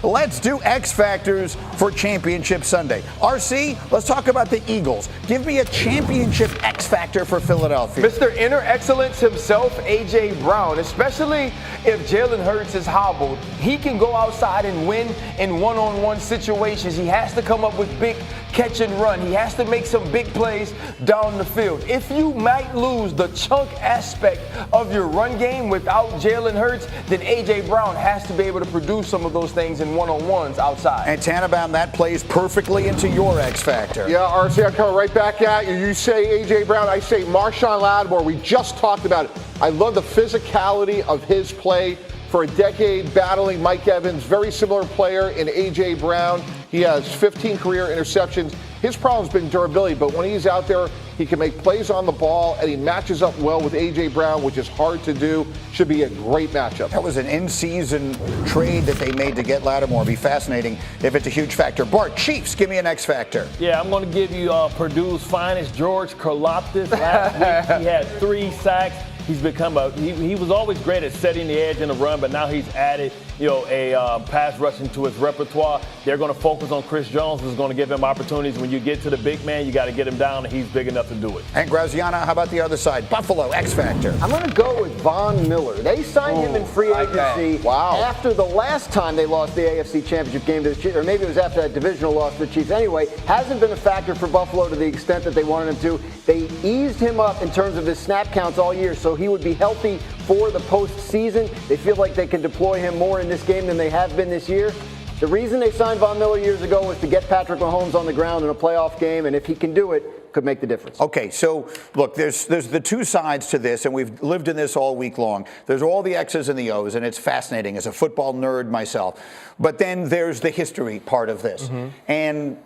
Let's do X Factors for Championship Sunday. RC, let's talk about the Eagles. Give me a championship X Factor for Philadelphia. Mr. Inner Excellence himself, A.J. Brown, especially if Jalen Hurts is hobbled. He can go outside and win in one-on-one situations. He has to come up with big catch and run. He has to make some big plays down the field. If you might lose the chunk aspect of your run game without Jalen Hurts, then A.J. Brown has to be able to produce some of those things in one-on-ones outside. And Tannenbaum, that plays perfectly into your X Factor. Yeah, RC, I'm coming right back at you. You say A.J. Brown, I say Marshawn Lattimore. We just talked about it. I love the physicality of his play. For a decade battling Mike Evans, very similar player in A.J. Brown. He has 15 career interceptions. His problem's been durability, but when he's out there, he can make plays on the ball, and he matches up well with A.J. Brown, which is hard to do. Should be a great matchup. That was an in-season trade that they made to get Lattimore. It'd be fascinating if it's a huge factor. Bart, Chiefs, give me an X Factor. Yeah, I'm going to give you Purdue's finest, George Karlaftis. Last week, he had 3 sacks. He's become he was always great at setting the edge in the run, but now he's added, a pass rush into his repertoire. They're going to focus on Chris Jones, who's going to give him opportunities. When you get to the big man, you got to get him down, and he's big enough to do it. And Graziano, how about the other side? Buffalo, X Factor. I'm going to go with Von Miller. They signed him in free agency after the last time they lost the AFC Championship game to the Chiefs, or maybe it was after that divisional loss to the Chiefs. Anyway, hasn't been a factor for Buffalo to the extent that they wanted him to. They eased him up in terms of his snap counts all year, so he would be healthy for the postseason. They feel like they can deploy him more in this game than they have been this year. The reason they signed Von Miller years ago was to get Patrick Mahomes on the ground in a playoff game, and if he can do it, could make the difference. Okay, so look, there's the two sides to this, and we've lived in this all week long. There's all the X's and the O's, and it's fascinating as a football nerd myself. But then there's the history part of this. And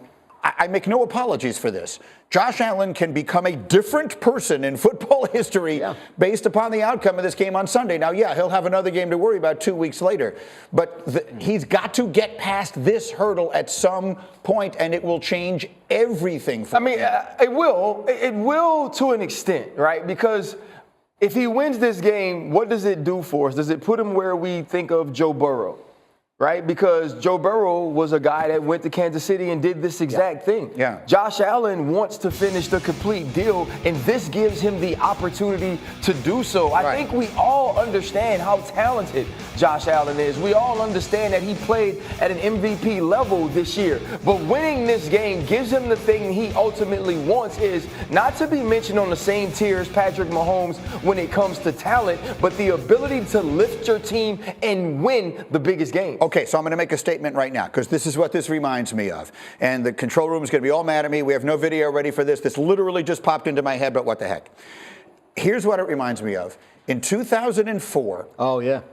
I make no apologies for this. Josh Allen can become a different person in football history based upon the outcome of this game on Sunday. Now, he'll have another game to worry about 2 weeks later, but he's got to get past this hurdle at some point, and it will change everything for him. It will. It will to an extent, right? Because if he wins this game, what does it do for us? Does it put him where we think of Joe Burrow? Right? Because Joe Burrow was a guy that went to Kansas City and did this exact thing. Josh Allen wants to finish the complete deal, and this gives him the opportunity to do so. I think we all understand how talented Josh Allen is. We all understand that he played at an MVP level this year. But winning this game gives him the thing he ultimately wants, is not to be mentioned on the same tier as Patrick Mahomes when it comes to talent, but the ability to lift your team and win the biggest game. Okay, so I'm going to make a statement right now, because this is what this reminds me of. And the control room is going to be all mad at me. We have no video ready for this. This literally just popped into my head, but what the heck. Here's what it reminds me of. In 2004,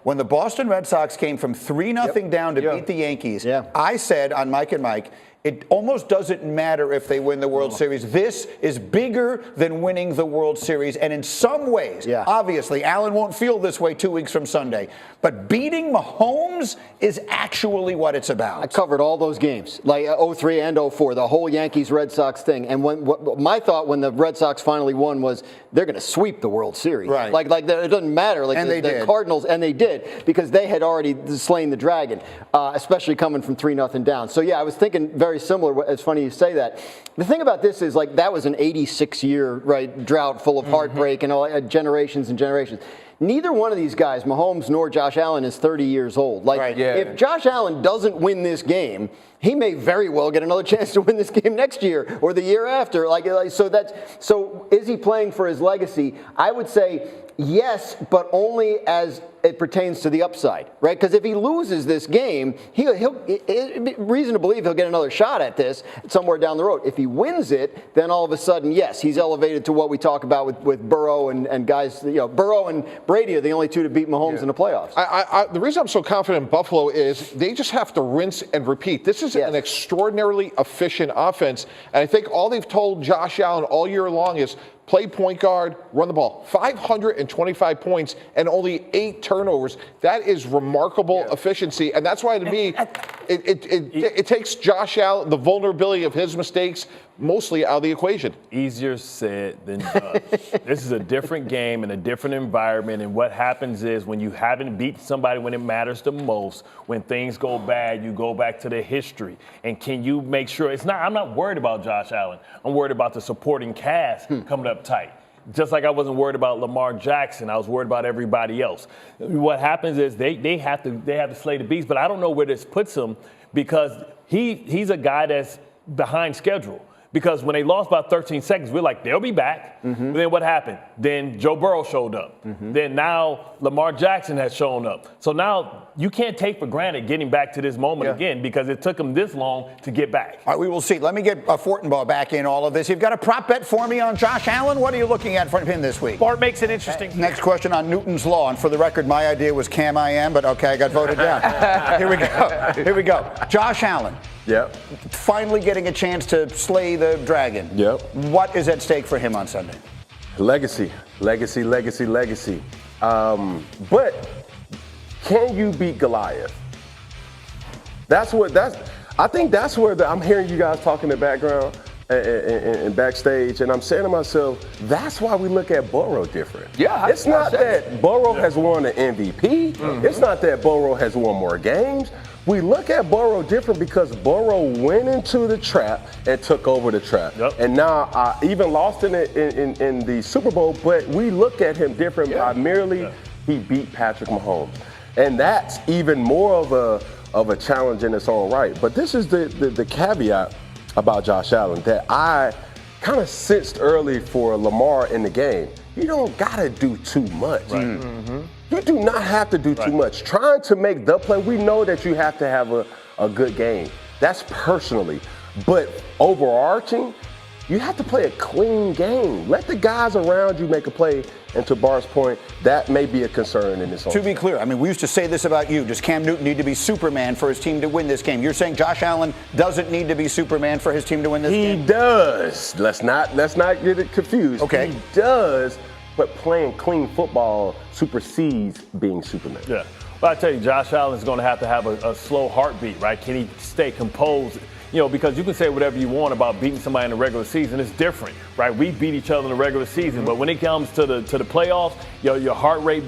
when the Boston Red Sox came from 3-0 down to beat the Yankees, I said on Mike and Mike, it almost doesn't matter if they win the World Series. This is bigger than winning the World Series. And in some ways, obviously, Allen won't feel this way 2 weeks from Sunday. But beating Mahomes is actually what it's about. I covered all those games, like 03 and 04, the whole Yankees-Red Sox thing. And my thought when the Red Sox finally won was they're going to sweep the World Series. Right. Like it doesn't matter. Like and the did. Cardinals, and they did, because they had already slain the dragon, especially coming from 3-0 down. So, I was thinking very similar. It's funny you say that. The thing about this is, like, that was an 86-year drought full of heartbreak and all, generations and generations. Neither one of these guys, Mahomes nor Josh Allen, is 30 years old. If Josh Allen doesn't win this game, he may very well get another chance to win this game next year or the year after. So is he playing for his legacy? I would say yes, but only as it pertains to the upside, right? Because if he loses this game, it'd be reason to believe he'll get another shot at this somewhere down the road. If he wins it, then all of a sudden, yes, he's elevated to what we talk about with Burrow and guys. Burrow and Brady are the only two to beat Mahomes in the playoffs. The reason I'm so confident in Buffalo is they just have to rinse and repeat. This is an extraordinarily efficient offense, and I think all they've told Josh Allen all year long is play point guard, run the ball. 525 points and only 8 turnovers. That is remarkable efficiency, and that's why, to me, it takes Josh Allen, the vulnerability of his mistakes, mostly out of the equation. Easier said than done. This is a different game and a different environment. And what happens is when you haven't beaten somebody when it matters the most, when things go bad, you go back to the history. And can you make sure I'm not worried about Josh Allen. I'm worried about the supporting cast coming up tight. Just like I wasn't worried about Lamar Jackson, I was worried about everybody else. What happens is they have to slay the beast, but I don't know where this puts him because he's a guy that's behind schedule. Because when they lost by 13 seconds, we're like, they'll be back. But then what happened? Then Joe Burrow showed up. Then now Lamar Jackson has shown up. So now you can't take for granted getting back to this moment again because it took them this long to get back. All right, we will see. Let me get Fortenbaugh back in all of this. You've got a prop bet for me on Josh Allen. What are you looking at from him this week? Bart makes it interesting. Next question on Newton's Law. And for the record, my idea was Cam I am, but okay, I got voted down. Here we go. Josh Allen. Yep. Finally getting a chance to slay the dragon. Yep. What is at stake for him on Sunday? Legacy. But can you beat Goliath? I think that's where I'm hearing you guys talk in the background and backstage, and I'm saying to myself, that's why we look at Burrow different. Yeah, it's not that Burrow has won an MVP. It's not that Burrow has won more games. We look at Burrow different because Burrow went into the trap and took over the trap. Yep. And now even lost in the Super Bowl, but we look at him different primarily. He beat Patrick Mahomes. And that's even more of a challenge in its own right. But this is the caveat about Josh Allen that I kind of sensed early for Lamar in the game. You don't got to do too much. Right. You do not have to do too much. Trying to make the play, we know that you have to have a good game. That's personally. But overarching, you have to play a clean game. Let the guys around you make a play. And to Bart's point, that may be a concern in this whole To be clear, I mean, we used to say this about you. Does Cam Newton need to be Superman for his team to win this game? You're saying Josh Allen doesn't need to be Superman for his team to win this game? He does. Let's not get it confused. Okay. He does, but playing clean football supersedes being Superman. Yeah. Well, I tell you, Josh Allen's going to have a slow heartbeat, right? Can he stay composed? Because you can say whatever you want about beating somebody in the regular season. It's different, right? We beat each other in the regular season, but when it comes to the playoffs, your heart rate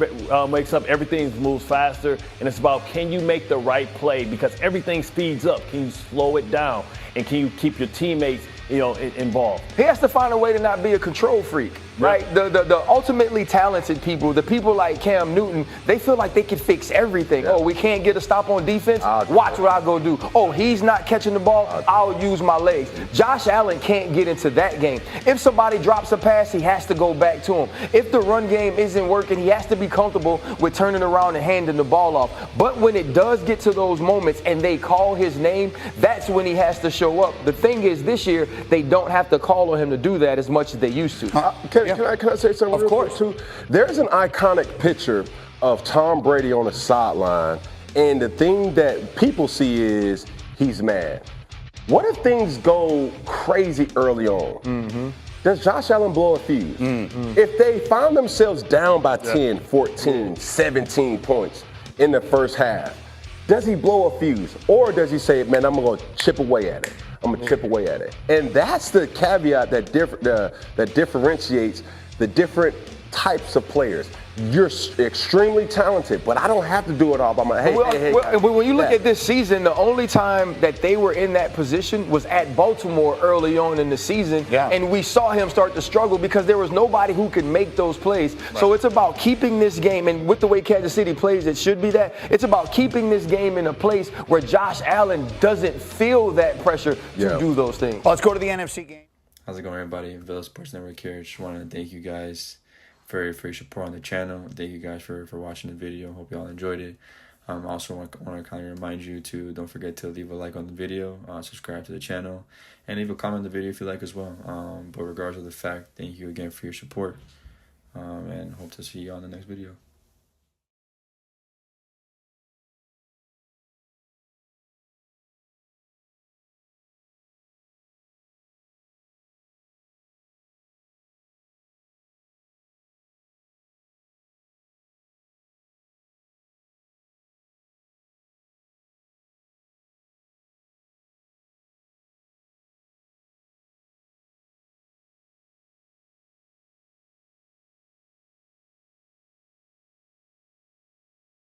wakes up, everything moves faster, and it's about can you make the right play because everything speeds up. Can you slow it down, and can you keep your teammates involved? He has to find a way to not be a control freak, right? The ultimately talented people, the people like Cam Newton, they feel like they can fix everything. Oh, we can't get a stop on defense? Watch what I go do. Oh, he's not catching the ball? I'll use my legs. Josh Allen can't get into that game. If somebody drops a pass, he has to go back to him. If the run game isn't working, he has to be comfortable with turning around and handing the ball off. But when it does get to those moments and they call his name, that's when he has to show up. The thing is, this year, they don't have to call on him to do that as much as they used to. Can I say something real quick, too? There's an iconic picture of Tom Brady on the sideline, and the thing that people see is he's mad. What if things go crazy early on? Does Josh Allen blow a fuse? If they find themselves down by 10, 14, 17 points in the first half, does he blow a fuse? Or does he say, man, I'm going to chip away at it? And that's the caveat that differentiates the different types of players. You're extremely talented, but I don't have to do it all by myself. When you look at this season, the only time that they were in that position was at Baltimore early on in the season. And we saw him start to struggle because there was nobody who could make those plays. Right. So it's about keeping this game, and with the way Kansas City plays, it should be that. It's about keeping this game in a place where Josh Allen doesn't feel that pressure to do those things. Let's go to the NFC game. How's it going, everybody? Villa Sports Network here. Just want to thank you guys for your support on the channel. Thank you guys for watching the video. Hope you all enjoyed it. Also want to kind of remind you to don't forget to leave a like on the video, subscribe to the channel, and leave a comment on the video if you like as well. But regardless of the fact, thank you again for your support, and hope to see you on the next video.